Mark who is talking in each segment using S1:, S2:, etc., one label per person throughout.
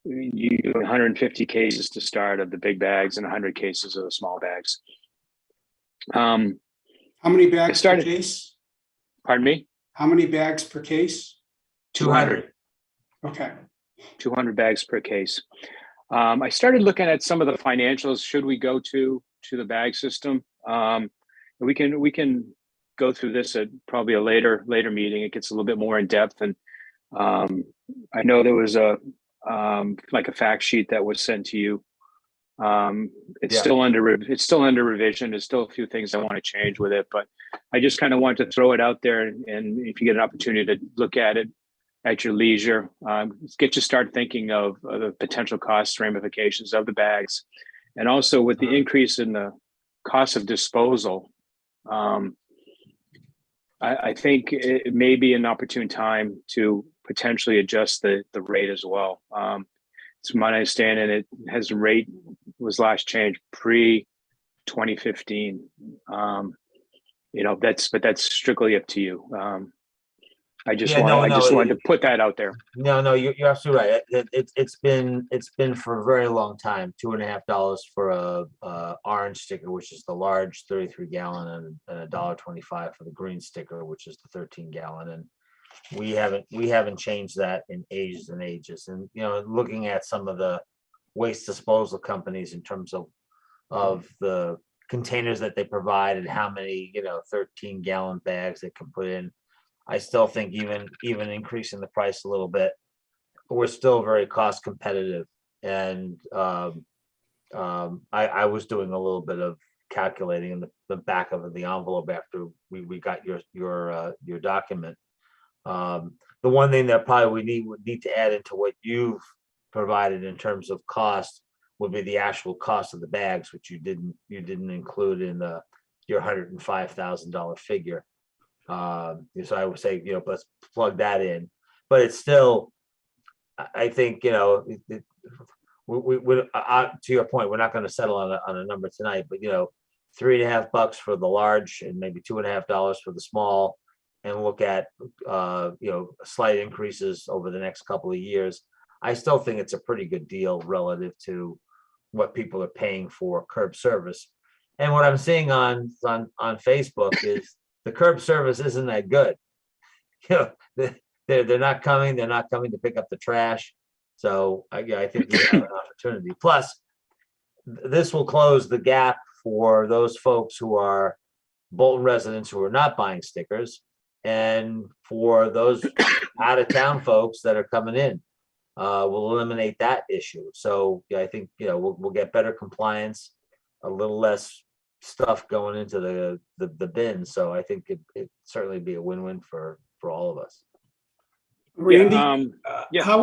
S1: you do 150 cases to start of the big bags and 100 cases of the small bags.
S2: How many bags per
S1: started-
S2: case?
S1: Pardon me?
S2: How many bags per case?
S1: 200.
S2: Okay.
S1: 200 bags per case. I started looking at some of the financials. Should we go to the bag system? We can go through this at probably a later meeting. It gets a little bit more in depth, and I know there was a like a fact sheet that was sent to you. It's still under revision. There's still a few things I want to change with it, but I just kind of want to throw it out there. And if you get an opportunity to look at it at your leisure, get you start thinking of the potential cost ramifications of the bags, and also with the increase in the cost of disposal. I think it may be an opportune time to potentially adjust the rate as well. It's my understanding it has rate was last changed pre 2015. That's strictly up to you. I just wanted to put that out there.
S3: No, you're absolutely right. It's been for a very long time, $2.50 for a orange sticker, which is the large 33 gallon, and $1.25 for the green sticker, which is the 13 gallon. And we haven't changed that in ages and ages. And looking at some of the waste disposal companies in terms of the containers that they provide and how many 13 gallon bags they can put in, I still think even increasing the price a little bit, we're still very cost competitive. And I was doing a little bit of calculating in the back of the envelope after we got your document. The one thing that probably we would need to add into what you've provided in terms of cost would be the actual cost of the bags, which you didn't include in your $105,000 figure. So I would say, let's plug that in, but it's still, I think, to your point, we're not going to settle on a number tonight, but $3.50 for the large and maybe $2.50 for the small, and look at slight increases over the next couple of years. I still think it's a pretty good deal relative to what people are paying for curb service. And what I'm seeing on Facebook is the curb service isn't that good. They're not coming. They're not coming to pick up the trash. So I think we have an opportunity. Plus, this will close the gap for those folks who are Bolton residents who are not buying stickers, and for those out of town folks that are coming in. We'll eliminate that issue. So I think we'll get better compliance, a little less stuff going into the bin. So I think it certainly be a win-win for all of us.
S2: Randy,
S1: Yeah,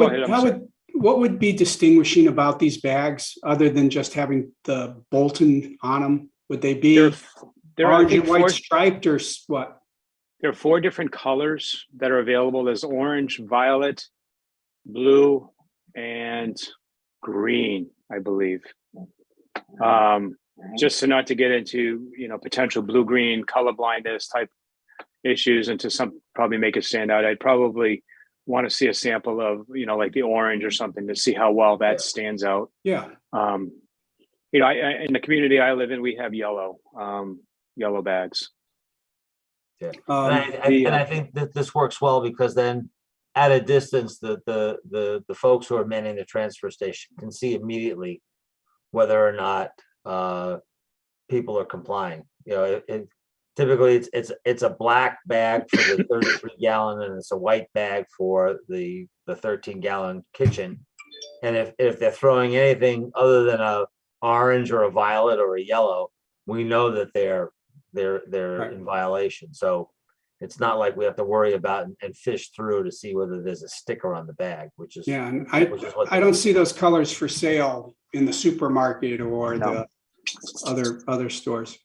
S2: what would be distinguishing about these bags other than just having the Bolton on them? Would they be orange and white striped, or what?
S1: There are 4 different colors that are available. There's orange, violet, blue, and green, I believe. Just so not to get into potential blue-green color blindness type issues, and to probably make it stand out, I'd probably want to see a sample of like the orange or something to see how well that stands out.
S2: Yeah.
S1: I in the community I live in, we have yellow bags.
S3: Yeah. And I think that this works well because then at a distance, the folks who are manning the transfer station can see immediately whether or not people are complying. Typically it's a black bag for the 33 gallon, and it's a white bag for the 13 gallon kitchen. And if they're throwing anything other than a orange or a violet or a yellow, we know that they're
S2: Right.
S3: in violation. So it's not like we have to worry about and fish through to see whether there's a sticker on the bag, which is
S2: And I don't see those colors for sale in the supermarket or the other stores.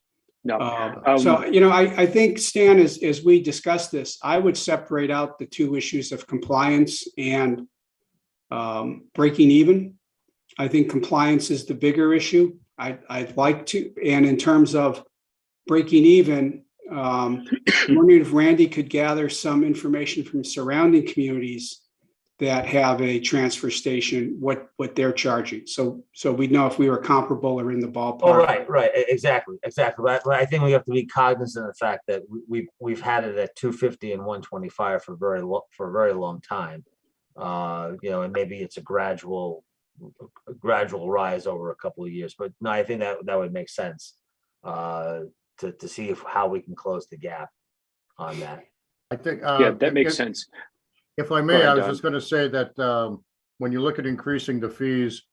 S1: No.
S2: I think, Stan, as we discuss this, I would separate out the 2 issues of compliance and breaking even. I think compliance is the bigger issue. I'd like to, and in terms of breaking even, I'm wondering if Randy could gather some information from surrounding communities that have a transfer station, what they're charging. So we know if we were comparable or in the ballpark.
S3: Oh, right, exactly. But I think we have to be cognizant of the fact that we've had it at 250 and 125 for a very long time. And maybe it's a gradual rise over a couple of years, but no, I think that would make sense to see how we can close the gap on that.
S4: I think.
S1: Yeah, that makes sense.
S4: If I
S1: Go
S4: may,
S1: ahead,
S4: I was
S1: Don.
S4: just going to say that when you look at increasing the fees,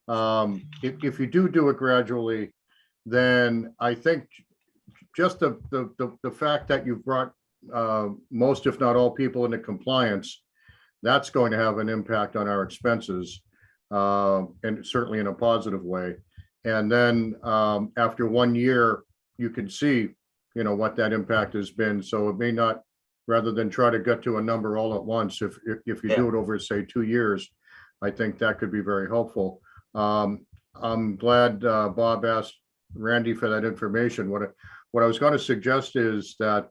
S4: if you do it gradually, then I think just the fact that you've brought most, if not all, people into compliance, that's going to have an impact on our expenses, and certainly in a positive way. And then after 1 year, you can see, what that impact has been. So it may not, rather than try to get to a number all at once, if you do it over, say, 2 years, I think that could be very helpful. I'm glad Bob asked Randy for that information. What I was going to suggest is that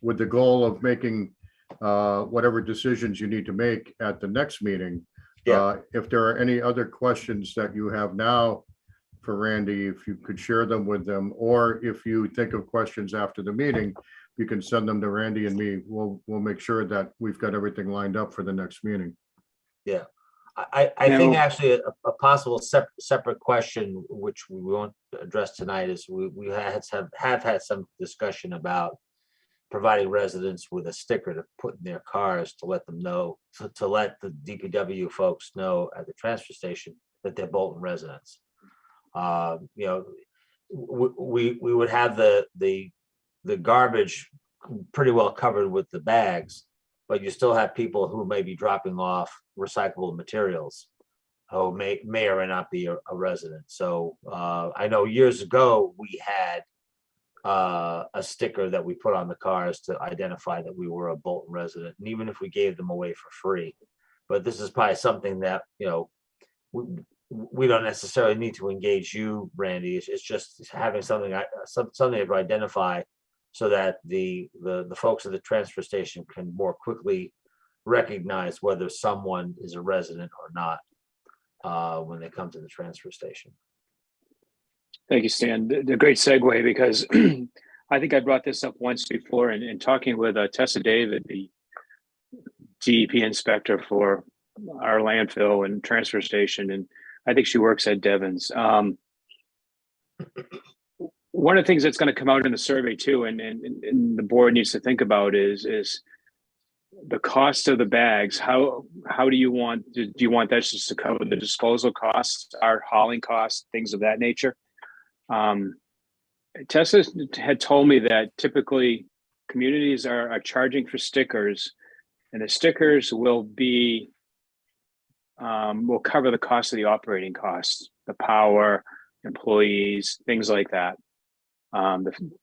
S4: with the goal of making whatever decisions you need to make at the next meeting, if there are any other questions that you have now for Randy, if you could share them with them, or if you think of questions after the meeting, you can send them to Randy and me. We'll make sure that we've got everything lined up for the next meeting.
S3: Yeah, I think actually a possible separate question, which we won't address tonight, is we have had some discussion about providing residents with a sticker to put in their cars to let them know, to let the DPW folks know at the transfer station that they're Bolton residents. We would have the garbage pretty well covered with the bags, but you still have people who may be dropping off recyclable materials who may or may not be a resident. So I know years ago we had a sticker that we put on the cars to identify that we were a Bolton resident, and even if we gave them away for free. But this is probably something that we don't necessarily need to engage you, Randy. It's just having something to identify, so that the folks at the transfer station can more quickly recognize whether someone is a resident or not when they come to the transfer station.
S1: Thank you, Stan. The great segue, because I think I brought this up once before in talking with Tessa David, the DEP inspector for our landfill and transfer station, and I think she works at Devon's. One of the things that's going to come out in the survey too, and the board needs to think about is the cost of the bags. How do you want that just to cover the disposal costs, our hauling costs, things of that nature? Tessa had told me that typically communities are charging for stickers, and the stickers will cover the cost of the operating costs, the power, employees, things like that.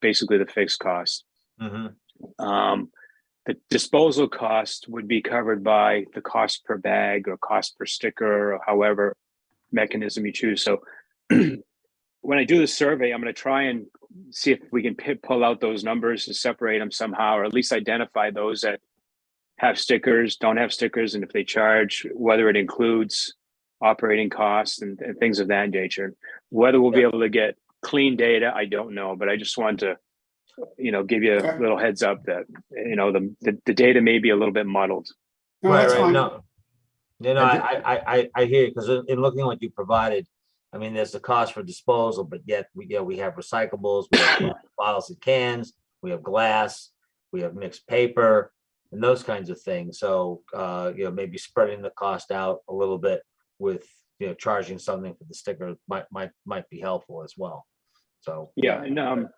S1: Basically the fixed costs.
S3: Mm-hmm.
S1: The disposal cost would be covered by the cost per bag or cost per sticker, or however mechanism you choose. So when I do the survey, I'm going to try and see if we can pull out those numbers and separate them somehow, or at least identify those that have stickers, don't have stickers, and if they charge, whether it includes operating costs and things of that nature. Whether we'll be able to get clean data, I don't know, but I just wanted to, give you a little heads up that, the data may be a little bit muddled.
S2: No, that's
S3: Right.
S2: fine.
S3: No, I hear you, because in looking at what you provided, I mean, there's the cost for disposal, but yet we have recyclables, we have bottles and cans, we have glass, we have mixed paper, and those kinds of things. So, maybe spreading the cost out a little bit with, charging something for the sticker might be helpful as well. So
S1: yeah, and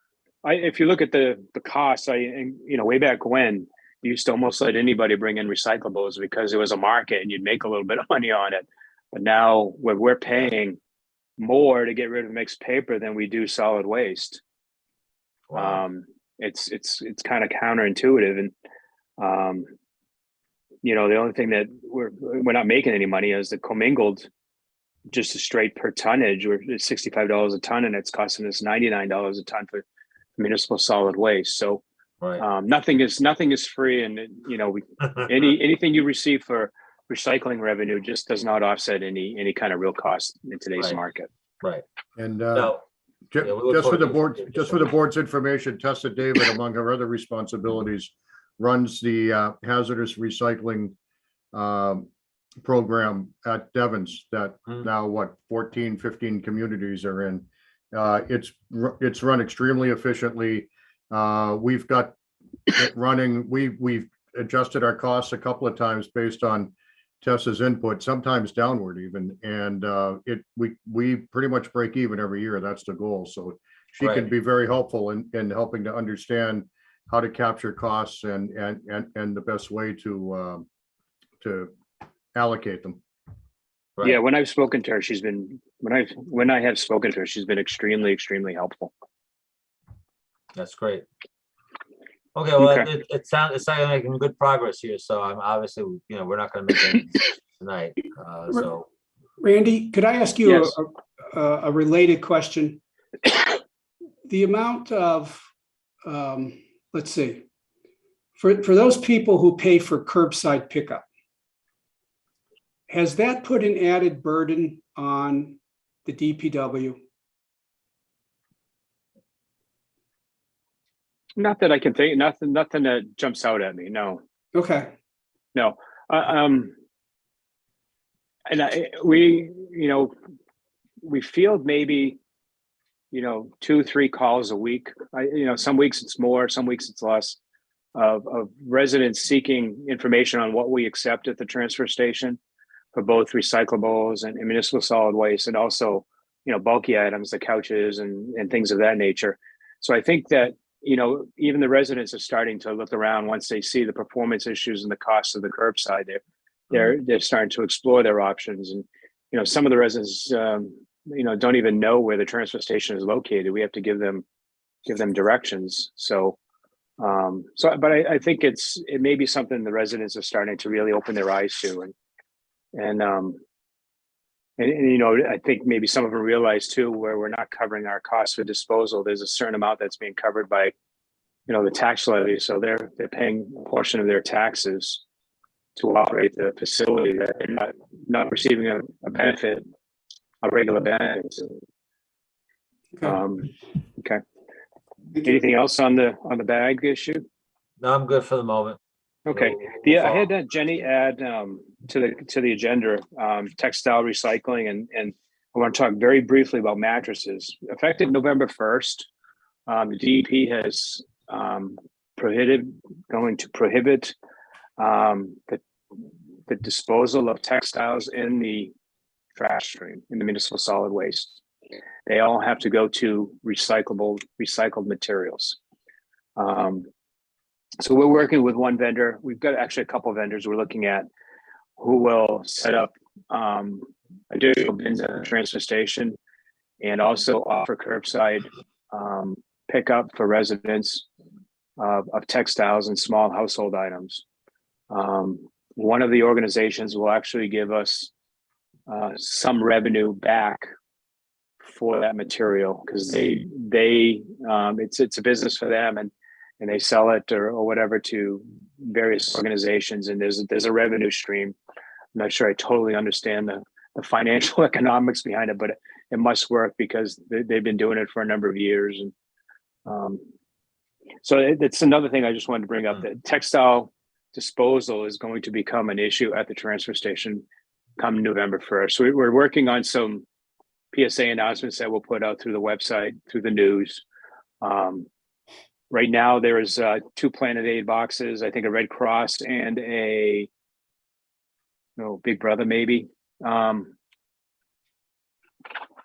S1: if you look at the costs, way back when, you used to almost let anybody bring in recyclables because it was a market and you'd make a little bit of money on it. But now we're paying more to get rid of mixed paper than we do solid waste.
S3: wow.
S1: It's kind of counterintuitive, and the only thing that we're not making any money is the commingled, just a straight per tonnage. We're at $65 a ton, and it's costing us $99 a ton for municipal solid waste. So
S3: Right.
S1: nothing is free, and anything you receive for recycling revenue just does not offset any kind of real cost in today's
S3: Right.
S1: market.
S3: Right.
S4: And
S3: No,
S4: ju-
S3: yeah, we look
S4: just for
S3: forward
S4: the
S3: to
S4: board,
S3: the
S4: just for the board's information, Tessa David, among her other responsibilities, runs the hazardous recycling program at Devon's that
S3: Hmm.
S4: now what 14, 15 communities are in. It's run extremely efficiently. We've got it running. We've adjusted our costs a couple of times based on Tessa's input, sometimes downward even. And we pretty much break even every year. That's the goal. So she can
S3: Right.
S4: be very helpful in helping to understand how to capture costs and the best way to allocate them.
S3: Right.
S1: Yeah, when I've spoken to her, when I have spoken to her, she's been extremely helpful.
S3: That's great. Okay, well,
S1: Okay.
S3: it sounds like making good progress here, so I'm obviously, we're not gonna make any decisions tonight, so.
S2: Randy, could I ask you
S1: Yes.
S2: a related question? The amount of, let's see, for those people who pay for curbside pickup, has that put an added burden on the DPW?
S1: Not that I can think, nothing that jumps out at me. No,
S2: Okay,
S1: no. And we field maybe, 2-3 calls a week. Some weeks it's more, some weeks it's less of residents seeking information on what we accept at the transfer station for both recyclables and municipal solid waste, and also, bulky items, the couches and things of that nature. So I think that, even the residents are starting to look around once they see the performance issues and the costs of the curbside. They're starting to explore their options, and some of the residents don't even know where the transfer station is located. We have to give them directions. But I think it may be something the residents are starting to really open their eyes to, and I think maybe some of them realize too, where we're not covering our costs for disposal. There's a certain amount that's being covered by, the tax levy. So they're paying a portion of their taxes to operate the facility, that they're not receiving a benefit, a regular benefit.
S2: okay.
S1: Okay. Anything else on the bag issue?
S3: No, I'm good for the moment.
S1: Okay.
S3: We'll
S1: I had
S3: follow.
S1: Jenny add to the agenda textile recycling, and I want to talk very briefly about mattresses. Effective November 1st, the DEP has going to prohibit the disposal of textiles in the trash stream, in the municipal solid waste. They all have to go to recycled materials. So we're working with one vendor. We've got actually a couple of vendors we're looking at who will set up additional bins at the transfer station and also offer curbside pickup for residents of textiles and small household items. One of the organizations will actually give us some revenue back for that material, because it's a business for them, and they sell it or whatever to various organizations, and there's a revenue stream. I'm not sure I totally understand the financial economics behind it, but it must work because they've been doing it for a number of years. And so it's another thing I just wanted to bring up, that textile disposal is going to become an issue at the transfer station come November 1st. So we're working on some PSA announcements that we'll put out through the website, through the news. Right now, there is 2 Planet Aid boxes, I think a Red Cross and a Big Brother maybe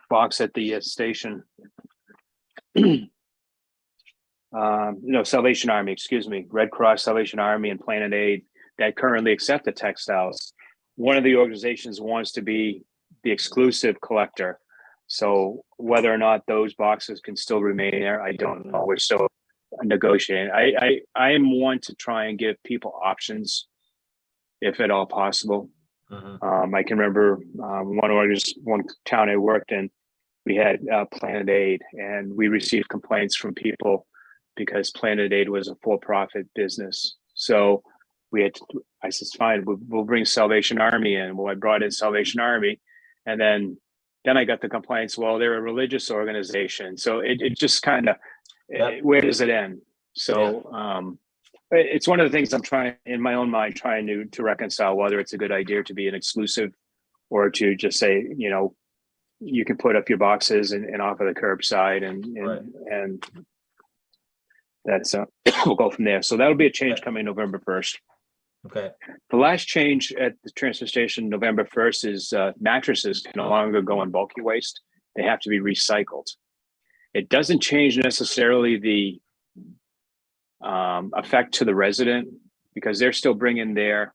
S1: box at the station. Salvation Army, excuse me, Red Cross, Salvation Army, and Planet Aid that currently accept the textiles. One of the organizations wants to be the exclusive collector. So whether or not those boxes can still remain there, I don't know. We're still negotiating. I am one to try and give people options, if at all possible. I can remember one town I worked in, we had Planet Aid, and we received complaints from people because Planet Aid was a for-profit business. So I said, fine, we'll bring Salvation Army in. Well, I brought in Salvation Army, and then I got the complaints. Well, they're a religious organization, so it just kind of,
S3: Yep.
S1: where does it end? So it's one of the things I'm trying in my own mind trying to reconcile whether it's a good idea to be an exclusive or to just say, you know, you can put up your boxes and offer the curbside and that's we'll go from there. So that'll be a change coming November 1st.
S3: Okay,
S1: The last change at the transfer station November 1st is mattresses can no longer go in bulky waste. They have to be recycled. It doesn't change necessarily the effect to the resident because they're still bringing their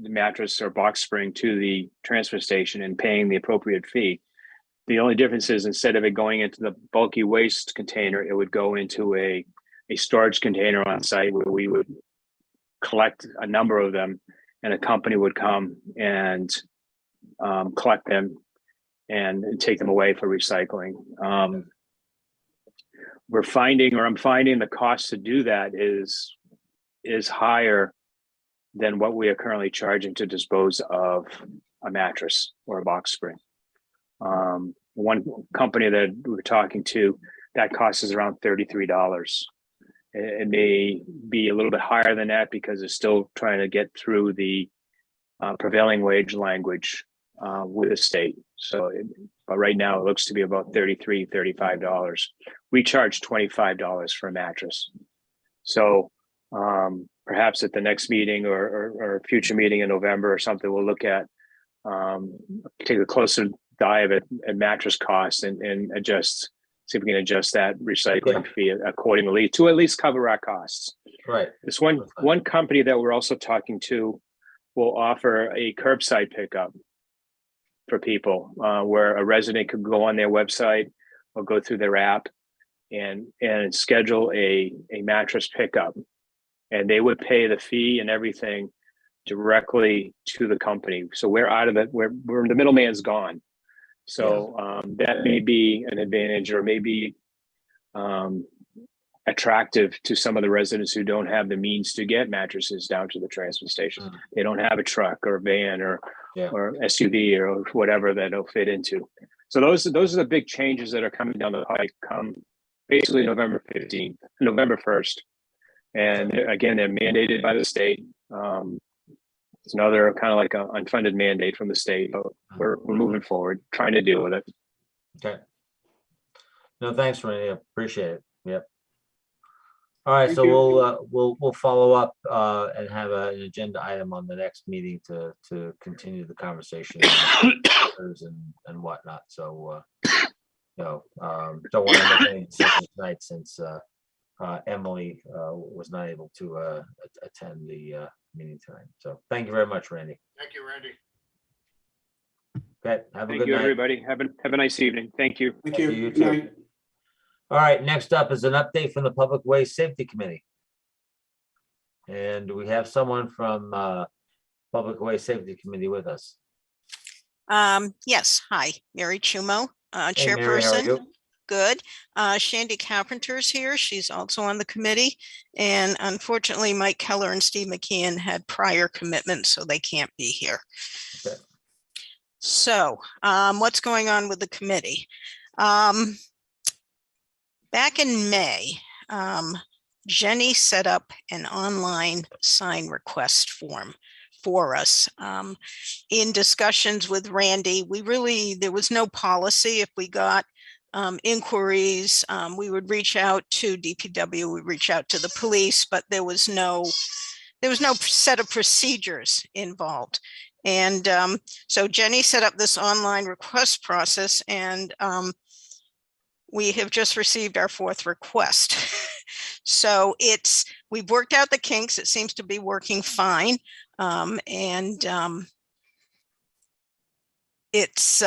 S1: mattress or box spring to the transfer station and paying the appropriate fee. The only difference is instead of it going into the bulky waste container, it would go into a storage container on site where we would collect a number of them and a company would come and collect them and take them away for recycling. I'm finding the cost to do that is higher than what we are currently charging to dispose of a mattress or a box spring. One company that we were talking to, that cost is around $33. It may be a little bit higher than that because it's still trying to get through the prevailing wage language with the state. But right now it looks to be about $33, $35. We charge $25 for a mattress. So perhaps at the next meeting or a future meeting in November or something, we'll look at take a closer dive at mattress costs and adjust, see if we can adjust that recycling fee accordingly to at least cover our costs.
S3: right.
S1: This one company that we're also talking to will offer a curbside pickup for people where a resident could go on their website or go through their app and schedule a mattress pickup, and they would pay the fee and everything directly to the company. So we're out of it. We're the middleman's gone. So that may be an advantage or maybe attractive to some of the residents who don't have the means to get mattresses down to the transfer station. They don't have a truck or a van or SUV or whatever that it'll fit into. So those are the big changes that are coming down the pike come basically November 1st. And again, they're mandated by the state. It's another kind of like an unfunded mandate from the state, but we're moving forward, trying to deal with it.
S3: Okay. No, thanks, Randy. I appreciate it. Yep. All right,
S2: Thank
S3: so
S2: you.
S3: we'll follow up and have an agenda item on the next meeting to continue the conversation and whatnot. So don't want to make any decisions tonight since Emily was not able to attend the meeting tonight. So thank you very much, Randy.
S4: Thank you, Randy.
S3: Okay, have a
S1: Thank
S3: good
S1: you,
S3: night.
S1: everybody. Have a nice evening. Thank you.
S2: Thank you.
S3: You
S2: Good
S3: too.
S2: night.
S3: All right, next up is an update from the Public Way Safety Committee. And we have someone from Public Way Safety Committee with us.
S5: Yes, hi, Mary Chumo,
S3: Hey, Mary, how are
S5: chairperson.
S3: you?
S5: Good. Shandy Carpenter's here. She's also on the committee. And unfortunately, Mike Keller and Steve McKeon had prior commitments, so they can't be here.
S3: Okay.
S5: So what's going on with the committee? Back in May, Jenny set up an online sign request form for us. In discussions with Randy, there was no policy. If we got inquiries, we would reach out to DPW, we reach out to the police, but there was no set of procedures involved. And so Jenny set up this online request process, and we have just received our 4th request. So we've worked out the kinks. It seems to be working fine. It's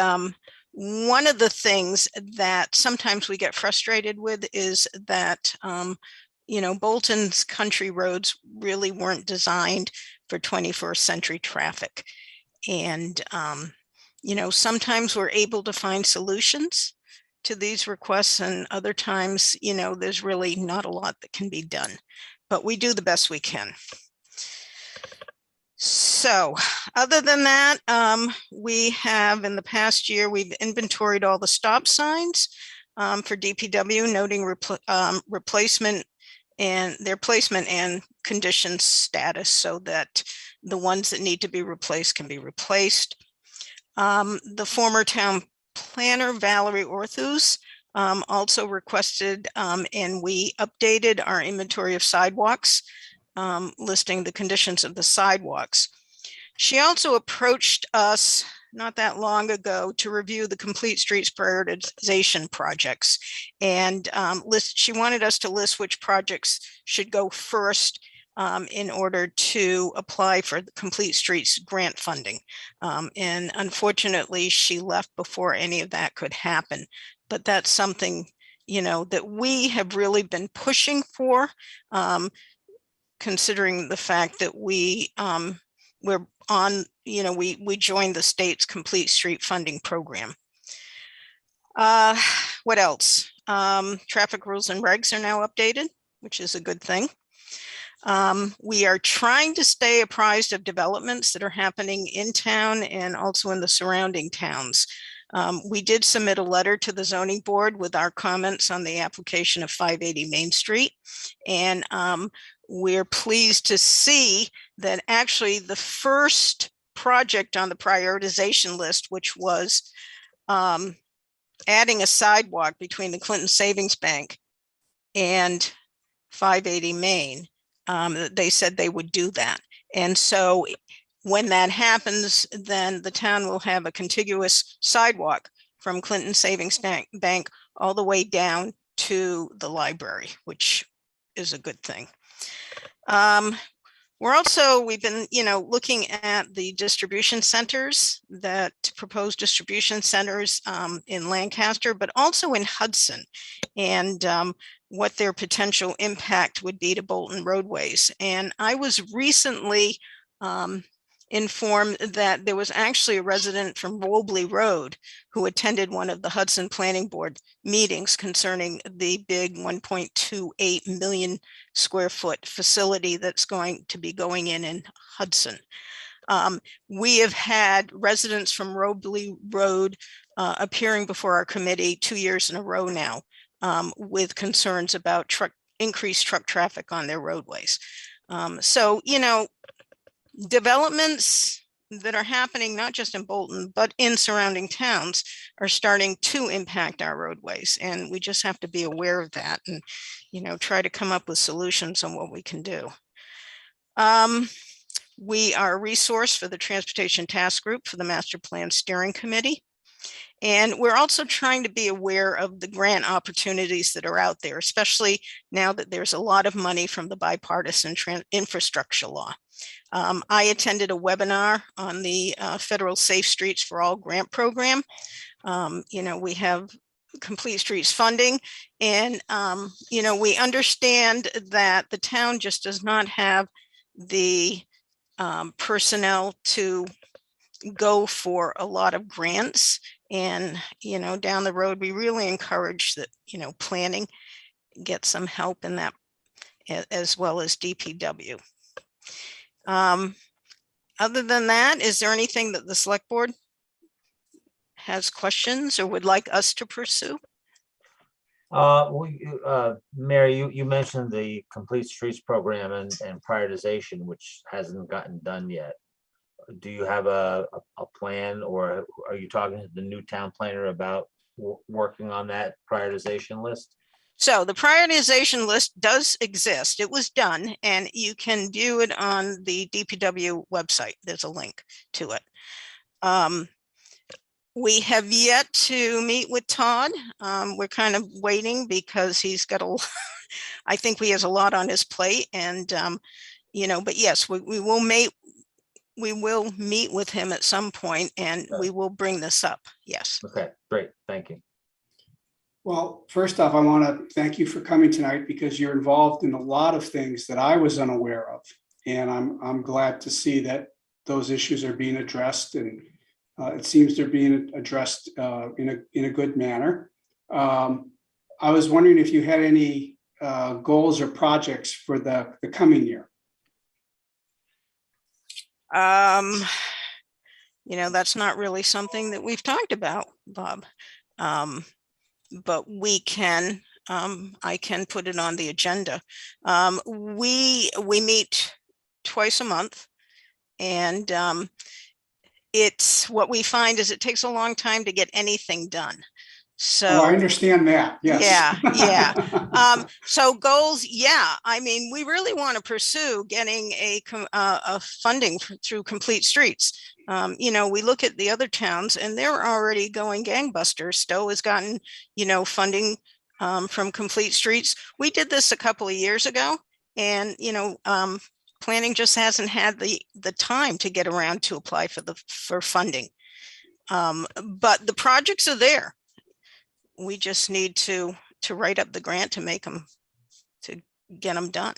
S5: one of the things that sometimes we get frustrated with is that, Bolton's country roads really weren't designed for 21st century traffic. And, sometimes we're able to find solutions to these requests, and other times, there's really not a lot that can be done, but we do the best we can. So other than that, we have in the past year, we've inventoried all the stop signs for DPW, noting replacement and their placement and condition status so that the ones that need to be replaced can be replaced. The former town planner, Valerie Orthus, also requested, and we updated our inventory of sidewalks, listing the conditions of the sidewalks. She also approached us not that long ago to review the Complete Streets prioritization projects. And she wanted us to list which projects should go first in order to apply for the Complete Streets grant funding. And unfortunately, she left before any of that could happen. But that's something, that we have really been pushing for, considering the fact that we're on, we joined the state's Complete Street funding program. What else? Traffic rules and regs are now updated, which is a good thing. We are trying to stay apprised of developments that are happening in town and also in the surrounding towns. We did submit a letter to the zoning board with our comments on the application of 580 Main Street. And we're pleased to see that actually the first project on the prioritization list, which was adding a sidewalk between the Clinton Savings Bank and 580 Main, they said they would do that. And so when that happens, then the town will have a contiguous sidewalk from Clinton Savings Bank all the way down to the library, which is a good thing. We've been, looking at the distribution centers, that proposed distribution centers in Lancaster, but also in Hudson, and what their potential impact would be to Bolton roadways. And I was recently informed that there was actually a resident from Robley Road who attended one of the Hudson Planning Board meetings concerning the big 1.28 million square foot facility that's going to be going in Hudson. We have had residents from Robley Road appearing before our committee 2 years in a row now with concerns about increased truck traffic on their roadways. So, developments that are happening not just in Bolton, but in surrounding towns are starting to impact our roadways. And we just have to be aware of that and, try to come up with solutions on what we can do. We are a resource for the Transportation Task Group for the Master Plan Steering Committee. And we're also trying to be aware of the grant opportunities that are out there, especially now that there's a lot of money from the bipartisan infrastructure law. I attended a webinar on the Federal Safe Streets for All grant program. We have Complete Streets funding, and, we understand that the town just does not have the personnel to go for a lot of grants. And, down the road, we really encourage that, planning get some help in that, as well as DPW. Other than that, is there anything that the select board has questions or would like us to pursue?
S3: Mary, you mentioned the Complete Streets program and prioritization, which hasn't gotten done yet. Do you have a plan, or are you talking to the new town planner about working on that prioritization list?
S5: So the prioritization list does exist. It was done, and you can view it on the DPW website. There's a link to it. We have yet to meet with Todd. We're kind of waiting because he's got I think he has a lot on his plate, and but yes, we will meet with him at some point, and we will bring this up. Yes.
S3: Okay, great. Thank you.
S2: Well, first off, I want to thank you for coming tonight, because you're involved in a lot of things that I was unaware of. And I'm glad to see that those issues are being addressed, and it seems they're being addressed in a good manner. I was wondering if you had any goals or projects for the coming year.
S5: Um, that's not really something that we've talked about, Bob. But we can, I can put it on the agenda. We meet twice a month, and it's what we find is it takes a long time to get anything done.
S2: Oh, I
S5: So
S2: understand that, yes.
S5: yeah. So goals, yeah. I mean, we really want to pursue getting a funding through Complete Streets. We look at the other towns and they're already going gangbusters. Stowe has gotten, funding from Complete Streets. We did this a couple of years ago, and planning just hasn't had the time to get around to apply for funding. But the projects are there. We just need to write up the grant to get them done.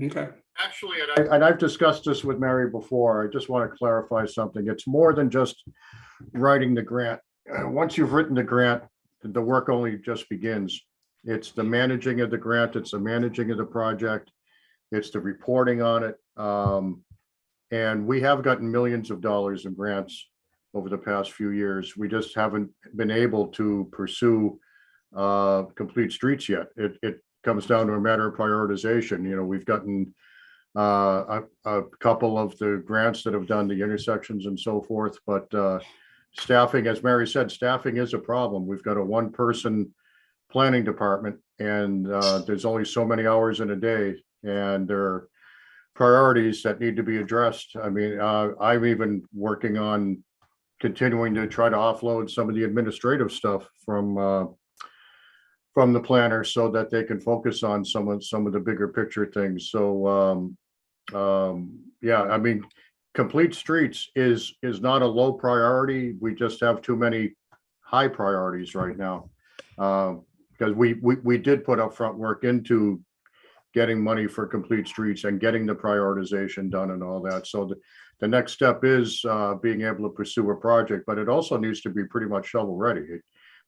S2: Okay,
S4: Actually, and I've discussed this with Mary before. I just want to clarify something. It's more than just writing the grant. Once you've written the grant, the work only just begins. It's the managing of the grant. It's the managing of the project. It's the reporting on it. And we have gotten millions of dollars in grants over the past few years. We just haven't been able to pursue Complete Streets yet. It comes down to a matter of prioritization. We've gotten a couple of the grants that have done the intersections and so forth, but staffing, as Mary said, staffing is a problem. We've got a one-person planning department, and there's only so many hours in a day, and there are priorities that need to be addressed. I mean, I'm even working on continuing to try to offload some of the administrative stuff from the planner so that they can focus on some of the bigger picture things. So yeah, I mean, Complete Streets is not a low priority. We just have too many high priorities right now. Because we did put upfront work into getting money for Complete Streets and getting the prioritization done and all that. So the next step is being able to pursue a project, but it also needs to be pretty much shovel ready.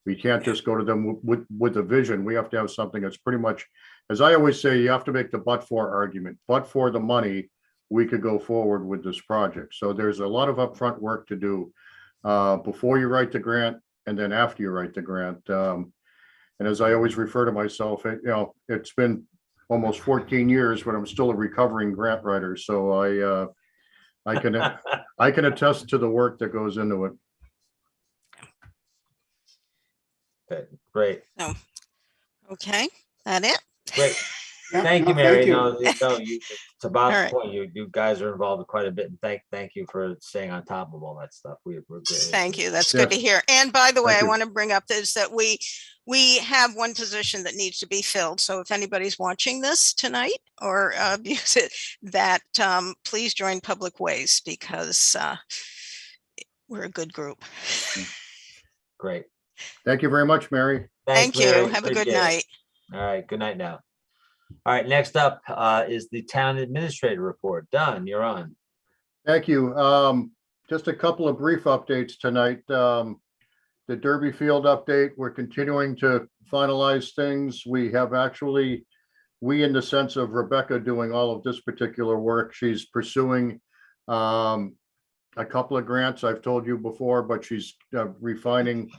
S4: We can't just go to them with a vision. We have to have something that's pretty much, as I always say, you have to make the but for argument. But for the money, we could go forward with this project. So there's a lot of upfront work to do before you write the grant and then after you write the grant. And as I always refer to myself, it's been almost 14 years, but I'm still a recovering grant writer. So I can attest to the work that goes into it.
S3: Okay, great,
S5: Okay, that it?
S3: great.
S2: Yeah,
S3: Thank
S2: no,
S3: you, Mary.
S2: thank you.
S3: To Bob's
S5: All right.
S3: point, you guys are involved quite a bit, and thank you for staying on top of all that stuff. We're greatly
S5: Thank you.
S3: appreciate
S5: That's
S3: it.
S5: good to hear. And by the way,
S4: Thank
S5: I
S4: you.
S5: want to bring up is that we have one position that needs to be filled. So if anybody's watching this tonight or views it, that please join Public Ways, because we're a good group.
S3: Great.
S4: Thank you very much, Mary.
S5: Thank
S3: Thanks,
S5: you.
S3: Mary.
S5: Have a good
S3: Appreciate it.
S5: night.
S3: All right, good night now. All right, next up is the town administrator report. Don, you're on.
S4: Thank you. Just a couple of brief updates tonight. The Derby Field update, we're continuing to finalize things. We have actually, in the sense of Rebecca doing all of this particular work, she's pursuing a couple of grants I've told you before, but she's refining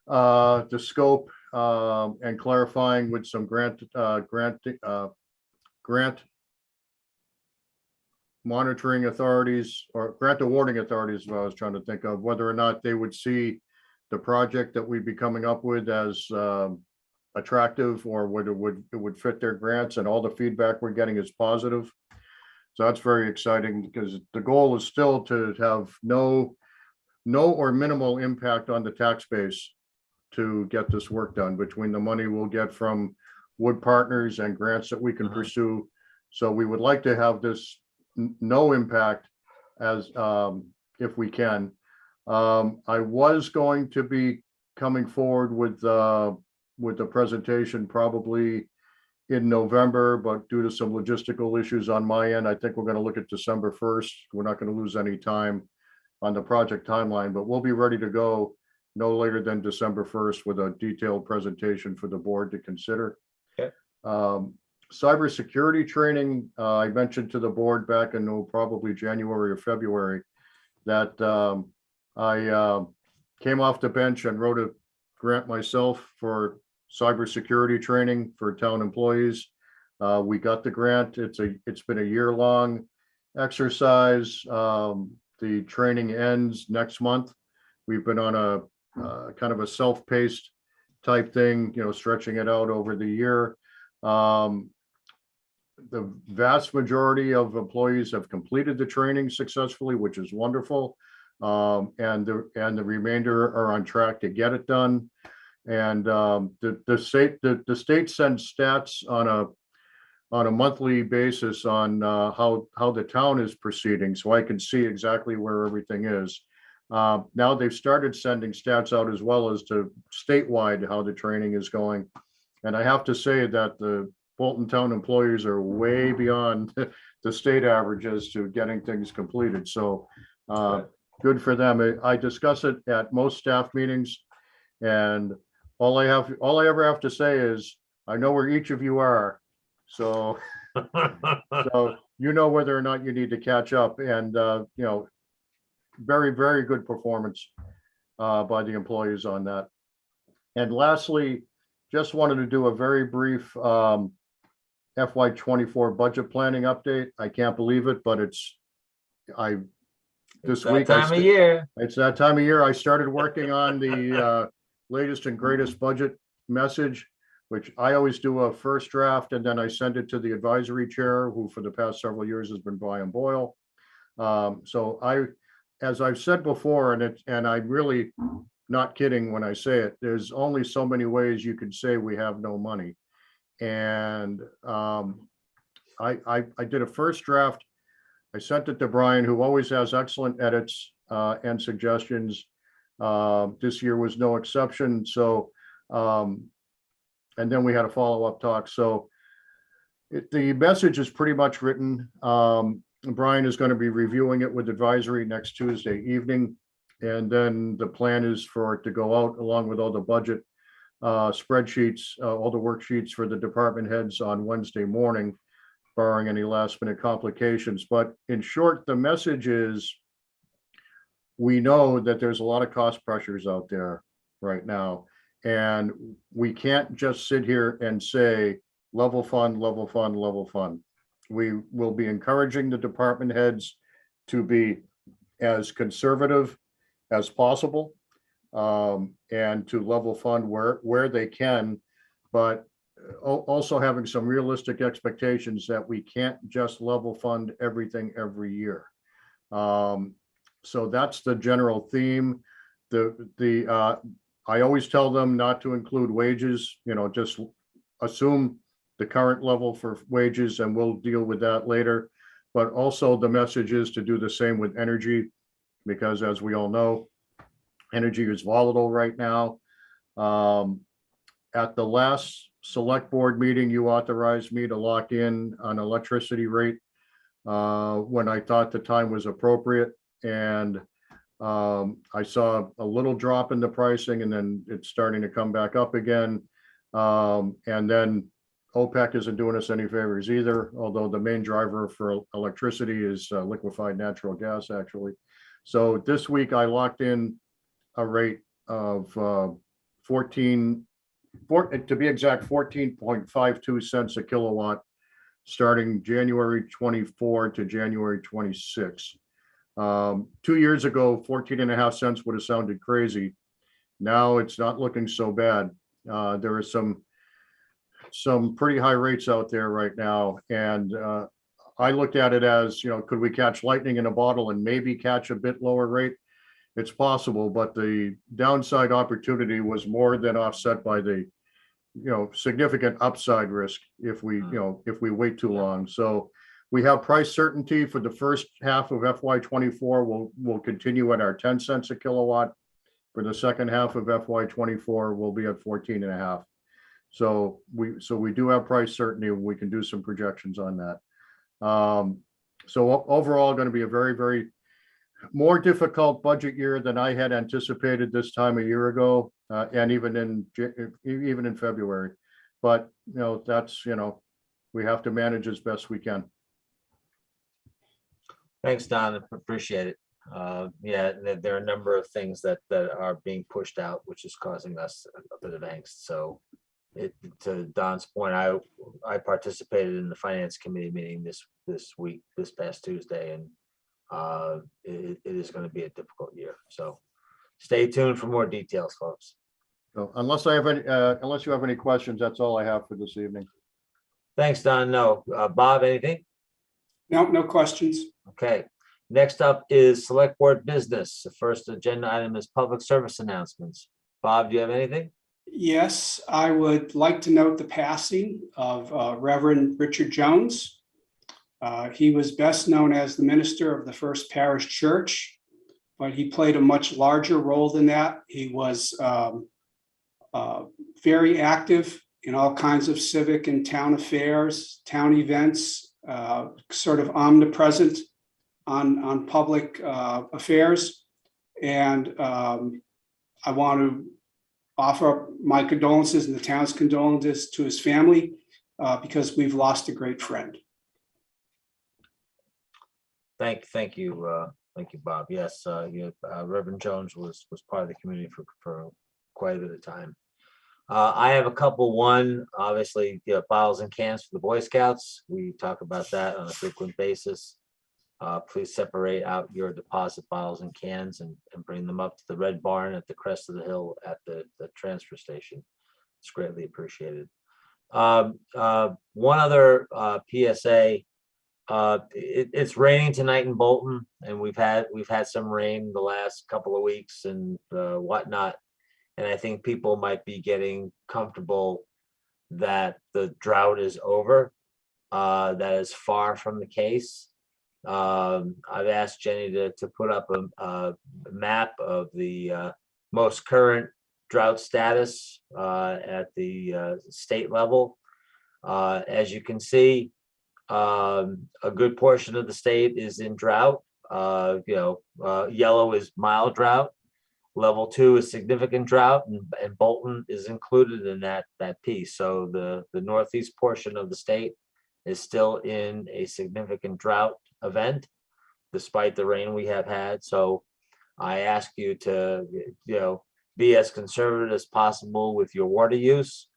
S4: the scope and clarifying with some grant monitoring authorities, or grant awarding authorities, what I was trying to think of, whether or not they would see the project that we'd be coming up with as attractive, or whether it would fit their grants, and all the feedback we're getting is positive. So that's very exciting, because the goal is still to have no or minimal impact on the tax base to get this work done, between the money we'll get from Wood Partners and grants that we can pursue. So we would like to have this no impact as if we can. I was going to be coming forward with the presentation probably in November, but due to some logistical issues on my end, I think we're going to look at December 1st. We're not going to lose any time on the project timeline, but we'll be ready to go no later than December 1st with a detailed presentation for the board to consider.
S3: Okay.
S4: cybersecurity training, I mentioned to the board back in probably January or February that I came off the bench and wrote a grant myself for cybersecurity training for town employees. We got the grant. It's been a year-long exercise. The training ends next month. We've been on a kind of a self-paced type thing, stretching it out over the year. The vast majority of employees have completed the training successfully, which is wonderful. And the remainder are on track to get it done. And the state sends stats on a monthly basis on how the town is proceeding, so I can see exactly where everything is. Now they've started sending stats out as well as to statewide how the training is going. And I have to say that the Bolton town employees are way beyond the state averages to getting things completed. So good for them. I discuss it at most staff meetings, and all I ever have to say is, I know where each of you are. So you know whether or not you need to catch up, and very, very good performance by the employees on that. And lastly, just wanted to do a very brief FY24 budget planning update. I can't believe it, but it's that time of year. It's that time of year. I started working on the latest and greatest budget message, which I always do a first draft, and then I send it to the advisory chair, who for the past several years has been Brian Boyle. So as I've said before, and I'm really not kidding when I say it, there's only so many ways you could say we have no money. And I did a first draft. I sent it to Brian, who always has excellent edits and suggestions. This year was no exception. So, and then we had a follow-up talk. So the message is pretty much written. Brian is going to be reviewing it with advisory next Tuesday evening. And then the plan is for it to go out along with all the budget spreadsheets, all the worksheets for the department heads on Wednesday morning, barring any last minute complications. But in short, the message is, we know that there's a lot of cost pressures out there right now. And we can't just sit here and say, level fund, level fund, level fund. We will be encouraging the department heads to be as conservative as possible, and to level fund where they can, but also having some realistic expectations that we can't just level fund everything every year. So that's the general theme. I always tell them not to include wages, just assume the current level for wages, and we'll deal with that later. But also the message is to do the same with energy, because as we all know, energy is volatile right now. At the last select board meeting, you authorized me to lock in an electricity rate when I thought the time was appropriate. And I saw a little drop in the pricing, and then it's starting to come back up again. And then OPEC isn't doing us any favors either, although the main driver for electricity is liquefied natural gas, actually. So this week I locked in a rate of 14 cents a kilowatt, starting January 24 to January 26. 2 years ago, 14.5 cents would have sounded crazy. Now it's not looking so bad. There are some pretty high rates out there right now. And I looked at it as, could we catch lightning in a bottle and maybe catch a bit lower rate? It's possible, but the downside opportunity was more than offset by the, significant upside risk if we wait too long. So we have price certainty for the first half of FY24. We'll continue at our 10 cents a kilowatt. For the second half of FY24, we'll be at 14.5. So we do have price certainty. We can do some projections on that. So overall, going to be a very, very more difficult budget year than I had anticipated this time a year ago, and even in February. But that's we have to manage as best we can.
S3: Thanks, Don. Appreciate it. Yeah, there are a number of things that are being pushed out, which is causing us a bit of angst. So to Don's point, I participated in the finance committee meeting this week, this past Tuesday, and it is going to be a difficult year. So stay tuned for more details, folks.
S4: So unless you have any questions, that's all I have for this evening.
S3: Thanks, Don. No, Bob, anything?
S2: No questions.
S3: Okay. Next up is select board business. The first agenda item is public service announcements. Bob, do you have anything?
S2: Yes, I would like to note the passing of Reverend Richard Jones. He was best known as the minister of the First Parish Church, but he played a much larger role than that. He was very active in all kinds of civic and town affairs, town events, sort of omnipresent on public affairs. And I want to offer my condolences and the town's condolences to his family because we've lost a great friend.
S3: Thank you, Bob. Yes, Reverend Jones was part of the community for quite a bit of time. I have a couple. One, obviously, bottles and cans for the Boy Scouts. We talk about that on a frequent basis. Please separate out your deposit bottles and cans and bring them up to the Red Barn at the crest of the hill at the transfer station. It's greatly appreciated. One other PSA. It's raining tonight in Bolton, and we've had some rain the last couple of weeks and whatnot. And I think people might be getting comfortable that the drought is over. That is far from the case. I've asked Jenny to put up a map of the most current drought status at the state level. As you can see, a good portion of the state is in drought. Yellow is mild drought. Level 2 is significant drought, and Bolton is included in that piece. So the northeast portion of the state is still in a significant drought event, despite the rain we have had. So I ask you to, be as conservative as possible with your water use,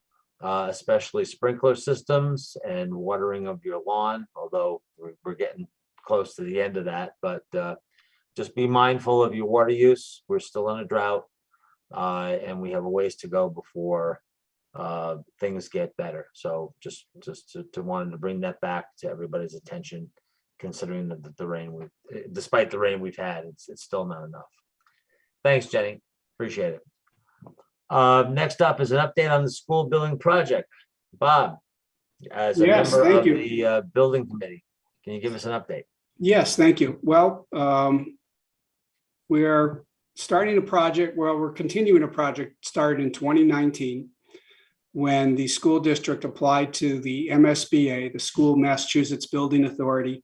S3: especially sprinkler systems and watering of your lawn, although we're getting close to the end of that. But just be mindful of your water use. We're still in a drought, and we have a ways to go before things get better. So just to wanted to bring that back to everybody's attention, considering the rain, despite the rain we've had, it's still not enough. Thanks, Jenny. Appreciate it. Next up is an update on the school building project. Bob, as a member of the building committee, can you give us an update?
S2: Yes, thank you. Well, we're starting a project. Well, we're continuing a project started in 2019 when the school district applied to the MSBA, the School Massachusetts Building Authority,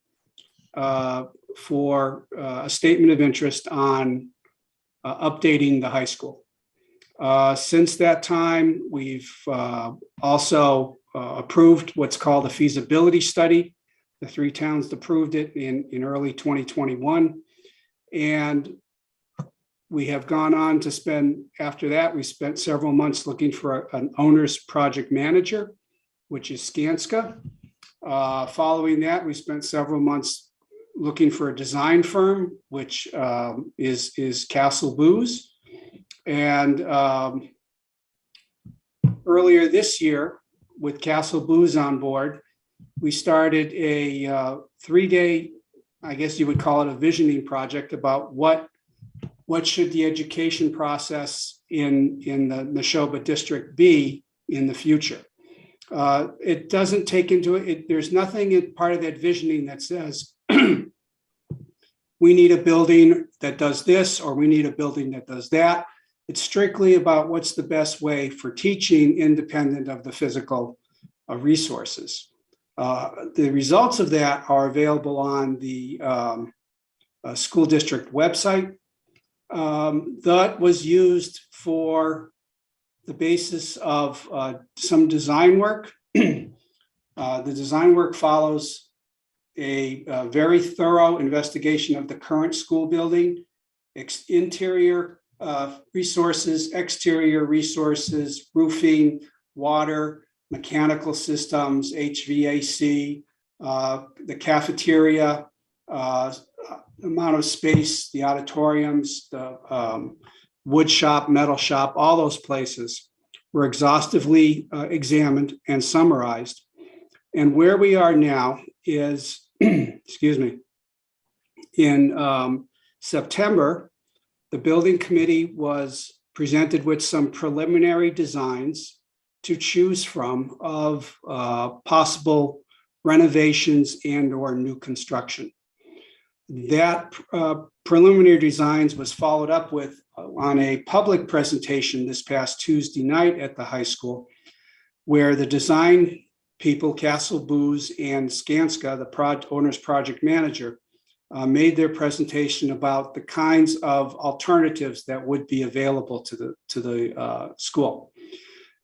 S2: for a statement of interest on updating the high school. Since that time, we've also approved what's called a feasibility study. The 3 towns approved it in early 2021. And we have gone on to spend, after that, we spent several months looking for an owner's project manager, which is Skanska. Following that, we spent several months looking for a design firm, which is Castle Booz. And earlier this year, with Castle Booz on board, we started a 3-day, I guess you would call it a visioning project about what should the education process in the Neshoba district be in the future. It doesn't take into it, there's nothing in part of that visioning that says we need a building that does this, or we need a building that does that. It's strictly about what's the best way for teaching independent of the physical resources. The results of that are available on the school district website. That was used for the basis of some design work. The design work follows a very thorough investigation of the current school building, interior resources, exterior resources, roofing, water, mechanical systems, HVAC, the cafeteria, amount of space, the auditoriums, the wood shop, metal shop, all those places were exhaustively examined and summarized. And where we are now is, excuse me, in September, the building committee was presented with some preliminary designs to choose from of possible renovations and or new construction. That preliminary designs was followed up with on a public presentation this past Tuesday night at the high school, where the design people, Castle Booz and Skanska, the owner's project manager, made their presentation about the kinds of alternatives that would be available to the school.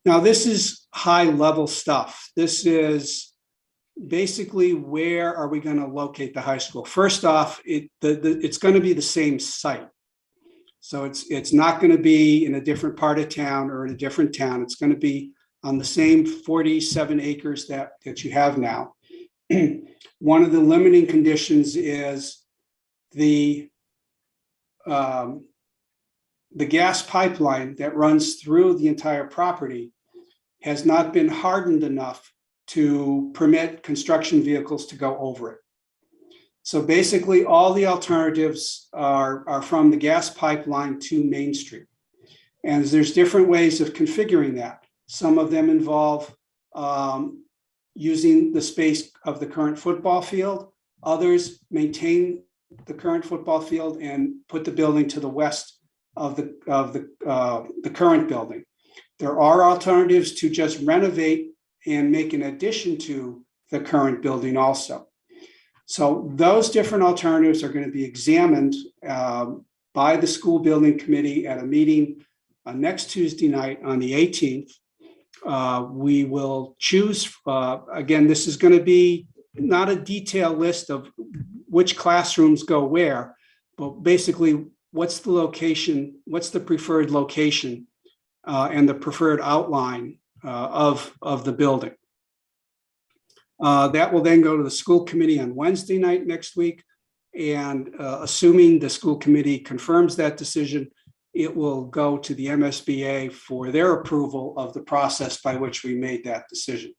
S2: Now, this is high level stuff. This is basically where are we going to locate the high school? First off, it's going to be the same site. So it's not going to be in a different part of town or in a different town. It's going to be on the same 47 acres that you have now. One of the limiting conditions is the gas pipeline that runs through the entire property has not been hardened enough to permit construction vehicles to go over it. So basically, all the alternatives are from the gas pipeline to Main Street. And there's different ways of configuring that. Some of them involve using the space of the current football field. Others maintain the current football field and put the building to the west of the current building. There are alternatives to just renovate and make an addition to the current building also. So those different alternatives are going to be examined by the school building committee at a meeting next Tuesday night on the 18th. We will choose, again, this is going to be not a detailed list of which classrooms go where, but basically what's the location, what's the preferred location and the preferred outline of the building. That will then go to the school committee on Wednesday night next week. And assuming the school committee confirms that decision, it will go to the MSBA for their approval of the process by which we made that decision.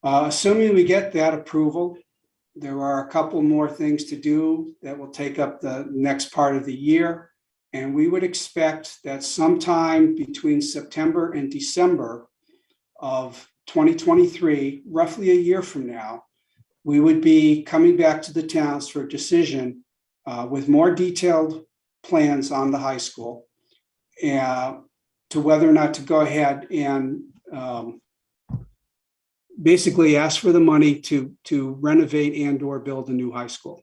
S2: Assuming we get that approval, there are a couple more things to do that will take up the next part of the year. And we would expect that sometime between September and December of 2023, roughly a year from now, we would be coming back to the towns for a decision with more detailed plans on the high school to whether or not to go ahead and basically ask for the money to renovate and or build a new high school.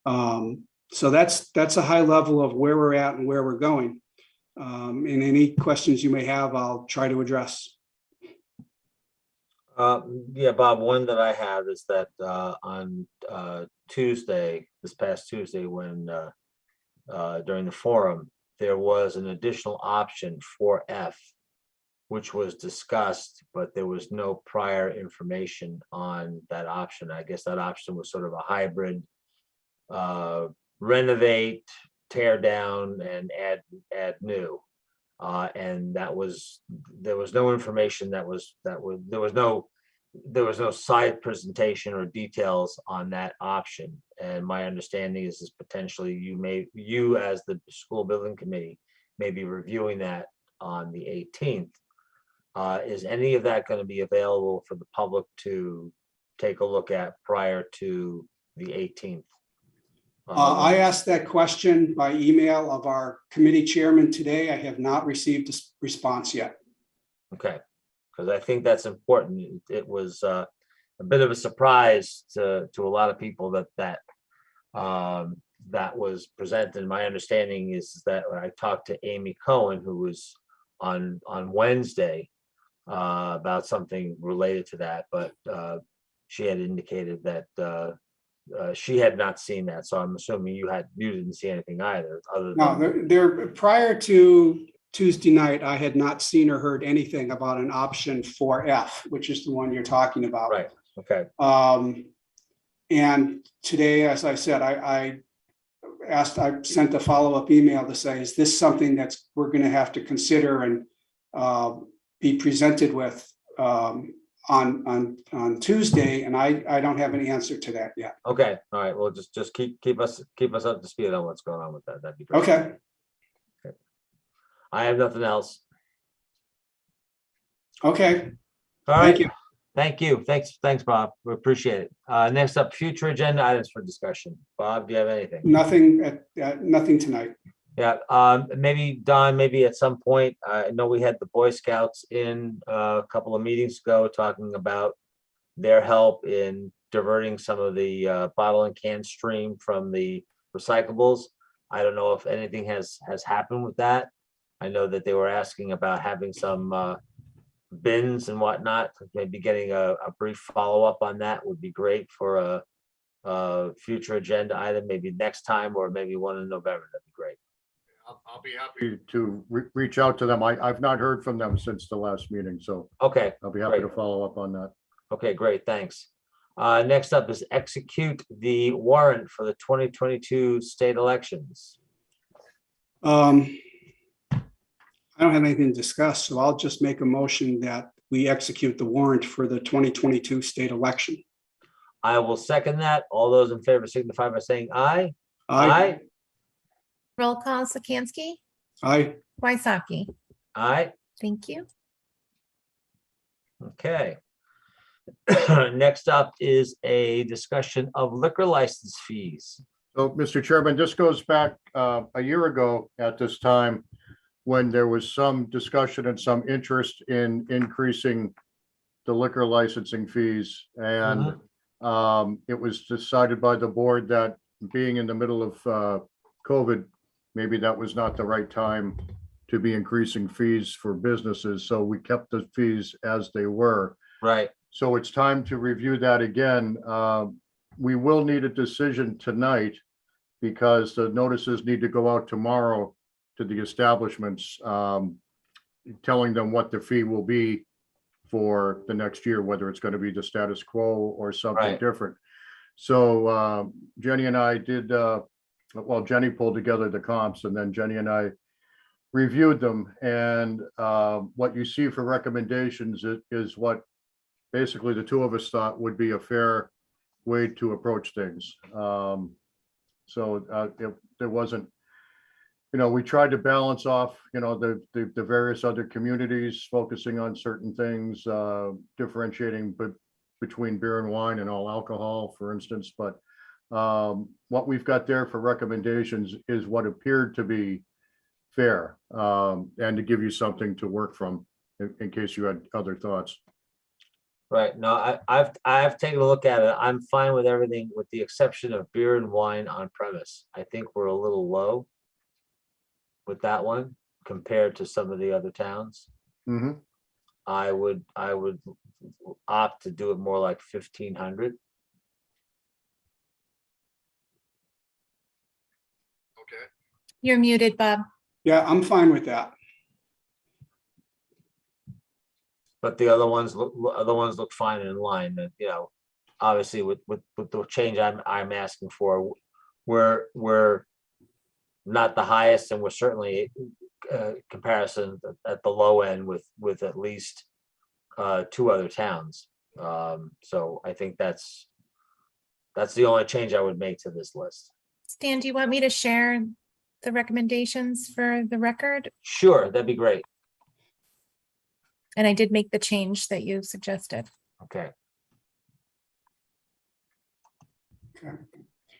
S2: So that's a high level of where we're at and where we're going. And any questions you may have, I'll try to address.
S3: Yeah, Bob, one that I have is that on Tuesday, this past Tuesday, when during the forum, there was an additional option for F, which was discussed, but there was no prior information on that option. I guess that option was sort of a hybrid renovate, tear down, and add new. And there was no information there was no side presentation or details on that option. And my understanding is potentially you as the school building committee may be reviewing that on the 18th. Is any of that going to be available for the public to take a look at prior to the 18th?
S2: I asked that question by email of our committee chairman today. I have not received a response yet.
S3: Okay, because I think that's important. It was a bit of a surprise to a lot of people that was presented. My understanding is that when I talked to Amy Cohen, who was on Wednesday, about something related to that, but she had indicated that she had not seen that. So I'm assuming you didn't see anything either, other
S2: No,
S3: than,
S2: prior to Tuesday night, I had not seen or heard anything about an option 4F, which is the one you're talking about.
S3: right, okay,
S2: And today, as I said, I sent a follow-up email to say, is this something we're going to have to consider and be presented with on Tuesday? And I don't have an answer to that yet.
S3: okay, all right, well, just keep us up to speed on what's going on with that. That'd be great.
S2: Okay,
S3: I have nothing else.
S2: okay.
S3: All
S2: Thank
S3: right.
S2: you.
S3: Thank you. Thanks, Bob. We appreciate it. Next up, future agenda items for discussion. Bob, do you have anything?
S2: Nothing tonight.
S3: Yeah, maybe Don, maybe at some point, I know we had the Boy Scouts in a couple of meetings ago talking about their help in diverting some of the bottle and can stream from the recyclables. I don't know if anything has happened with that. I know that they were asking about having some bins and whatnot. Maybe getting a brief follow-up on that would be great for a future agenda item, maybe next time, or maybe one in November. That'd be great.
S4: I'll be happy to reach out to them. I've not heard from them since the last meeting, so
S3: Okay,
S4: I'll be happy to
S3: Great.
S4: follow up on that.
S3: okay, great, thanks. Next up is execute the warrant for the 2022 state elections.
S2: I don't have anything to discuss, so I'll just make a motion that we execute the warrant for the 2022 state election.
S3: I will second that. All those in favor signify by saying aye.
S2: Aye.
S6: Roll call, Sikansky,
S2: Aye.
S6: Waisaki.
S3: Aye.
S6: Thank you.
S3: Okay. Next up is a discussion of liquor license fees.
S4: So, Mr. Chairman, this goes back a year ago at this time when there was some discussion and some interest in increasing the liquor licensing fees. And it was decided by the board that being in the middle of COVID, maybe that was not the right time to be increasing fees for businesses. So we kept the fees as they were.
S3: Right,
S4: So it's time to review that again. We will need a decision tonight because the notices need to go out tomorrow to the establishments, telling them what the fee will be for the next year, whether it's going to be the status quo or something
S3: Right.
S4: different. So Jenny and I did, well, Jenny pulled together the comps and then Jenny and I reviewed them. And what you see for recommendations is what basically the two of us thought would be a fair way to approach things. There wasn't, we tried to balance off, the various other communities focusing on certain things, differentiating between beer and wine and all alcohol, for instance. But what we've got there for recommendations is what appeared to be fair, and to give you something to work from in case you had other thoughts.
S3: right. No, I've taken a look at it. I'm fine with everything with the exception of beer and wine on premise. I think we're a little low with that one compared to some of the other towns.
S4: Mhm.
S3: I would opt to do it more like 1,500.
S4: Okay.
S6: You're muted, Bob.
S2: Yeah, I'm fine with that.
S3: But the other ones look fine and in line. That obviously with the change I'm asking for, we're not the highest, and we're certainly comparison at the low end with at least two other towns. So I think that's the only change I would make to this list.
S6: Stan, do you want me to share the recommendations for the record?
S3: Sure, that'd be great.
S6: And I did make the change that you suggested.
S3: Okay.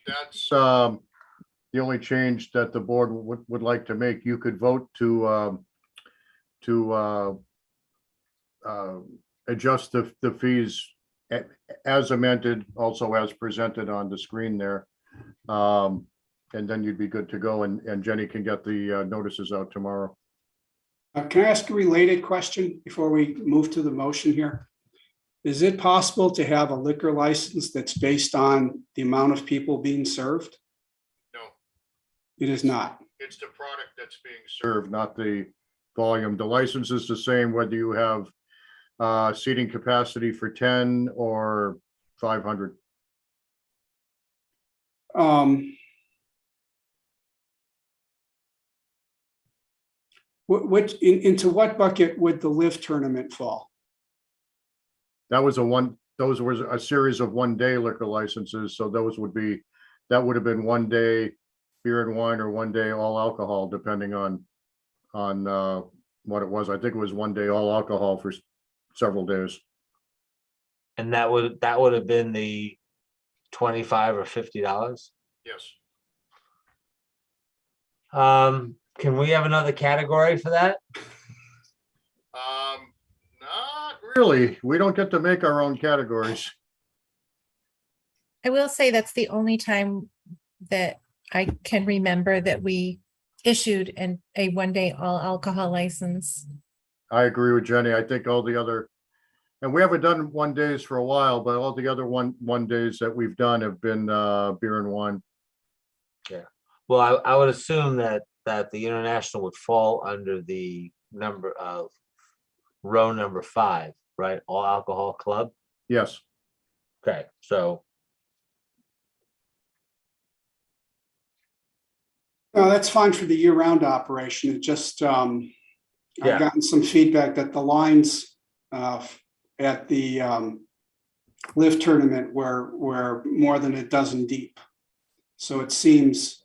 S4: That's the only change that the board would like to make. You could vote to adjust the fees as amended, also as presented on the screen there. And then you'd be good to go, and Jenny can get the notices out tomorrow.
S2: Can I ask a related question before we move to the motion here? Is it possible to have a liquor license that's based on the amount of people being served?
S4: No,
S2: It is not.
S4: it's the product that's being served, not the volume. The license is the same whether you have seating capacity for 10 or 500.
S2: Into what bucket would the live tournament fall?
S4: Those were a series of 1-day liquor licenses, so that would have been 1 day beer and wine or 1 day all alcohol, depending on what it was. I think it was 1 day all alcohol for several days.
S3: And that would have been the $25 or $50.
S4: Yes.
S3: Can we have another category for that?
S4: Not really. We don't get to make our own categories.
S6: I will say that's the only time that I can remember that we issued a 1-day all alcohol license.
S4: I agree with Jenny. I think all the other, and we haven't done 1 days for a while, but all the other one days that we've done have been beer and wine.
S3: Well, I would assume that the international would fall under the row number 5, right? All alcohol club.
S4: Yes.
S3: Okay, so
S2: No, that's fine for the year-round operation. It just, I've
S3: Yeah.
S2: gotten some feedback that the lines at the live tournament were more than a dozen deep. So it seems,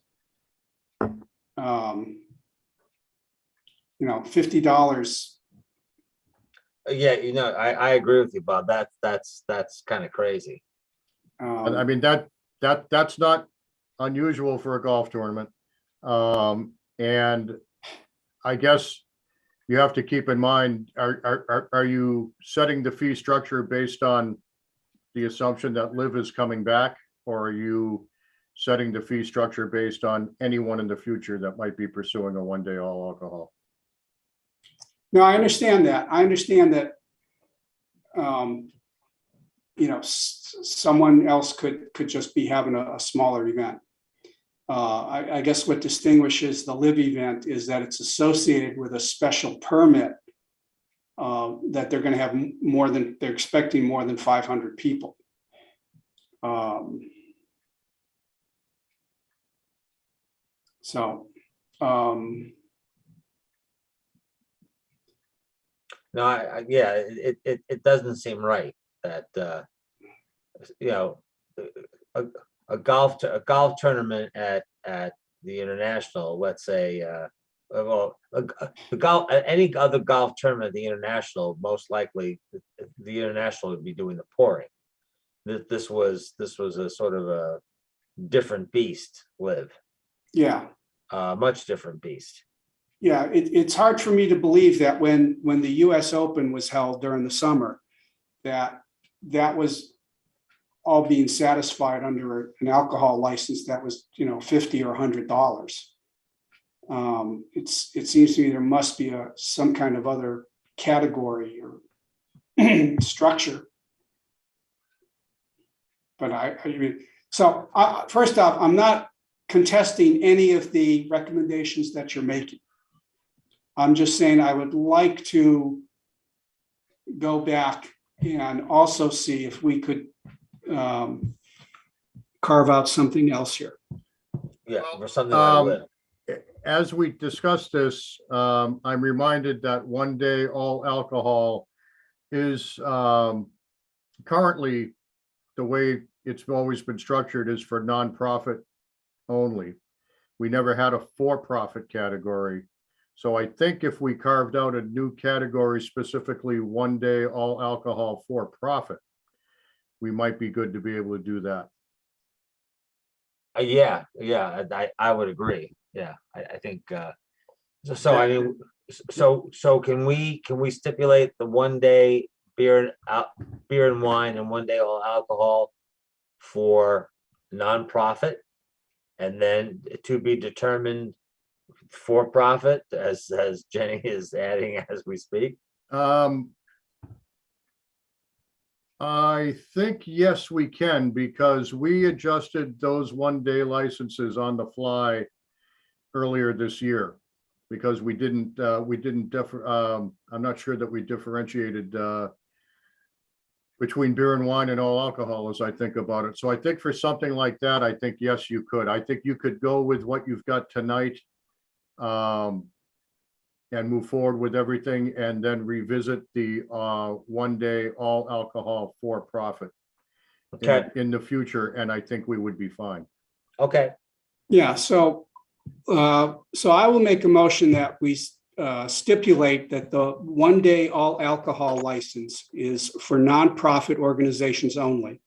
S2: $50.
S3: yeah, I agree with you, Bob. That's kind of crazy.
S4: I mean, that's not unusual for a golf tournament. And I guess you have to keep in mind, are you setting the fee structure based on the assumption that Liv is coming back? Or are you setting the fee structure based on anyone in the future that might be pursuing a 1-day all alcohol?
S2: No, I understand that. I understand that, someone else could just be having a smaller event. I guess what distinguishes the live event is that it's associated with a special permit that they're going to have they're expecting more than 500 people.
S3: No, yeah, it doesn't seem right that a golf tournament at the international, let's say, any other golf tournament at the international, most likely the international would be doing the pouring. This was a sort of a different beast, live.
S2: Yeah.
S3: Much different beast.
S2: Yeah, it's hard for me to believe that when the US Open was held during the summer, that was all being satisfied under an alcohol license that was, $50 or $100. It seems to me there must be some kind of other category or structure. But first off, I'm not contesting any of the recommendations that you're making. I'm just saying I would like to go back and also see if we could carve out something else here.
S3: Yeah, or something like that.
S4: As we discussed this, I'm reminded that 1-day all alcohol is currently, the way it's always been structured, is for nonprofit only. We never had a for-profit category. So I think if we carved out a new category, specifically 1-day all alcohol for profit, we might be good to be able to do that.
S3: Yeah, I would agree. Yeah, I think so. I mean, so can we stipulate the 1-day beer and wine and 1-day all alcohol for nonprofit, and then to be determined for-profit, as Jenny is adding as we speak?
S4: I think, yes, we can, because we adjusted those one-day licenses on the fly earlier this year. Because I'm not sure that we differentiated between beer and wine and all alcohol as I think about it. So I think for something like that, I think, yes, you could. I think you could go with what you've got tonight. And move forward with everything and then revisit the one-day all alcohol for profit
S3: Okay,
S4: in the future, and I think we would be fine.
S3: okay,
S2: Yeah, so I will make a motion that we stipulate that the one-day all alcohol license is for nonprofit organizations only.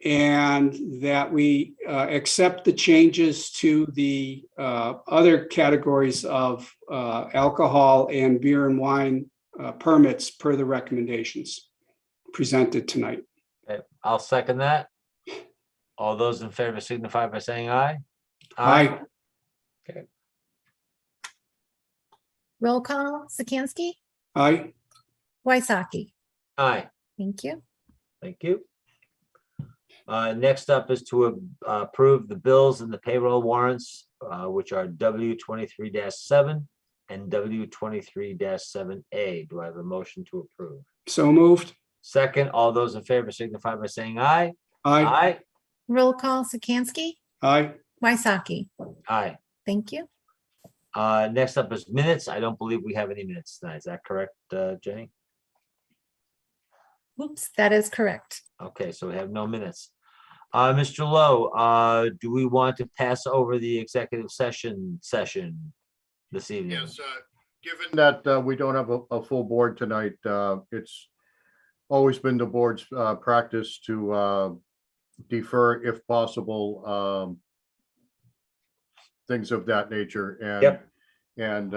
S2: And that we accept the changes to the other categories of alcohol and beer and wine permits per the recommendations presented tonight.
S3: okay, I'll second that. All those in favor signify by saying aye.
S2: Aye.
S6: Roll call, Sikansky,
S2: Aye.
S6: Waisaki.
S3: Aye,
S6: Thank you.
S3: thank you. Next up is to approve the bills and the payroll warrants, which are W 23-7 and W 23-7A. Do I have a motion to approve?
S2: So moved.
S3: Second, all those in favor signify by saying aye.
S2: Aye.
S3: Aye,
S6: Roll call, Sikansky,
S2: Aye.
S6: Waisaki.
S3: aye.
S6: Thank you.
S3: Next up is minutes. I don't believe we have any minutes tonight. Is that correct, Jenny?
S6: Oops, that is correct.
S3: Okay, so we have no minutes. Mr. Lowe, do we want to pass over the executive session this evening?
S4: Yes, given that we don't have a full board tonight, it's always been the board's practice to defer if possible, things of that nature. And
S3: Yep.
S4: and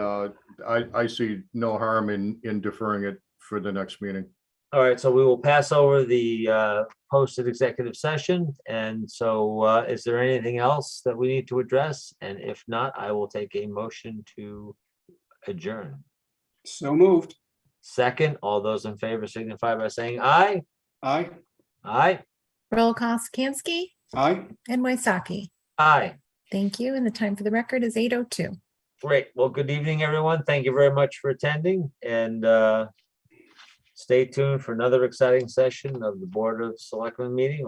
S4: I see no harm in deferring it for the next meeting.
S3: All right, so we will pass over the posted executive session. And so is there anything else that we need to address? And if not, I will take a motion to adjourn.
S2: So moved.
S3: Second, all those in favor signify by saying aye.
S2: Aye.
S3: Aye,
S6: Roll call, Sikansky
S2: Aye.
S6: and Waisaki.
S3: aye.
S6: Thank you. And the time for the record is 8:02.
S3: Great. Well, good evening, everyone. Thank you very much for attending, and stay tuned for another exciting session of the Board of Selectmen meeting.